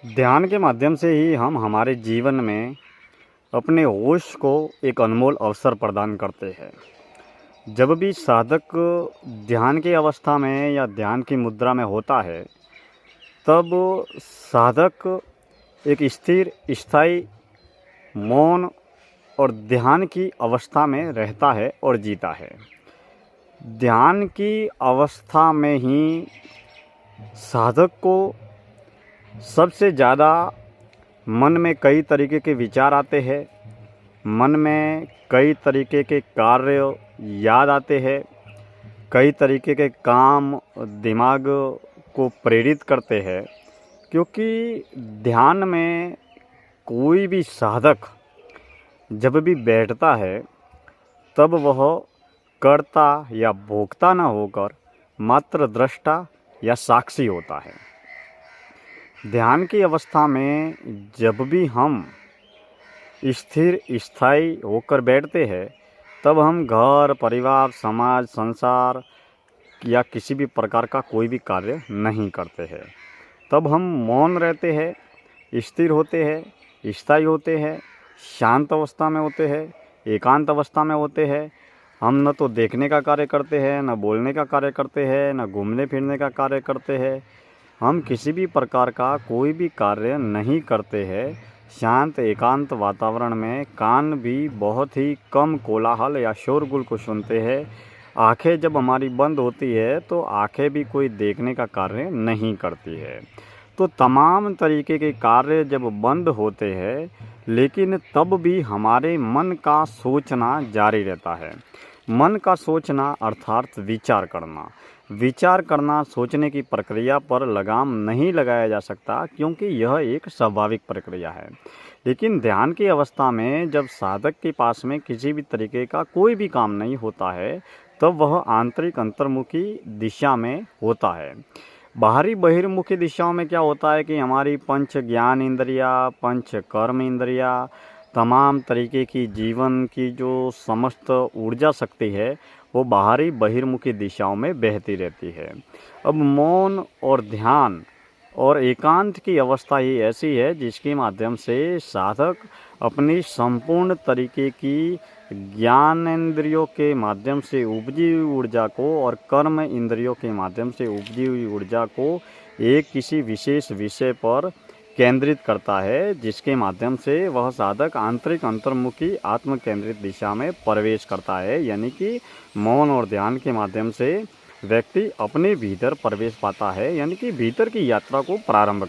ध्यान के माध्यम से ही हम हमारे जीवन में अपने होश को एक अनमोल अवसर प्रदान करते हैं। जब भी साधक ध्यान की अवस्था में या ध्यान की मुद्रा में होता है, तब साधक एक स्थिर, स्थायी, मौन और ध्यान की अवस्था में रहता है और जीता है। ध्यान की अवस्था में ही साधक को सबसे ज़्यादा मन में कई तरीके के विचार आते हैं, मन में कई तरीके के कार्य याद आते हैं, कई तरीके के काम दिमाग को प्रेरित करते हैं। क्योंकि ध्यान में कोई भी साधक जब भी बैठता है, तब वह कर्ता या भोक्ता न होकर मात्र दृष्टा या साक्षी होता है। ध्यान की अवस्था में जब भी हम स्थिर, स्थायी होकर बैठते हैं, तब हम घर, परिवार, समाज, संसार या किसी भी प्रकार का कोई भी कार्य नहीं करते हैं। तब हम मौन रहते हैं, स्थिर होते हैं, स्थायी होते हैं, शांत अवस्था में होते हैं, एकांत अवस्था में होते हैं। हम न तो देखने का कार्य करते हैं, न बोलने का कार्य करते हैं, न घूमने फिरने का कार्य करते हैं। हम किसी भी प्रकार का कोई भी कार्य नहीं करते हैं। शांत एकांत वातावरण में कान भी बहुत ही कम कोलाहल या शोरगुल को सुनते हैं। आंखें जब हमारी बंद होती है, तो आंखें भी कोई देखने का कार्य नहीं करती है। तो तमाम तरीके के कार्य जब बंद होते हैं, लेकिन तब भी हमारे मन का सोचना जारी रहता है। मन का सोचना अर्थात विचार करना सोचने की प्रक्रिया पर लगाम नहीं लगाया जा सकता, क्योंकि यह एक स्वाभाविक प्रक्रिया है। लेकिन ध्यान की अवस्था में जब साधक के पास में किसी भी तरीके का कोई भी काम नहीं होता है, तब वह आंतरिक अंतर्मुखी दिशा में होता है। बाहरी बहिर्मुखी दिशाओं में क्या होता है कि हमारी पंच ज्ञान इंद्रिया, पंच कर्म इंद्रिया, तमाम तरीके की जीवन की जो समस्त ऊर्जा शक्ति है, वो बाहरी बहिर्मुखी दिशाओं में बहती रहती है। अब मौन और ध्यान और एकांत की अवस्था ही ऐसी है जिसके माध्यम से साधक अपनी संपूर्ण तरीके की ज्ञान इंद्रियों के माध्यम से उपजी हुई ऊर्जा को और कर्म इंद्रियों के माध्यम से उपजी हुई ऊर्जा को एक किसी विशेष विषय पर केंद्रित करता है, जिसके माध्यम से वह साधक आंतरिक अंतर्मुखी आत्म केंद्रित दिशा में प्रवेश करता है। यानी कि मौन और ध्यान के माध्यम से व्यक्ति अपने भीतर प्रवेश पाता है, यानी कि भीतर की यात्रा को प्रारंभ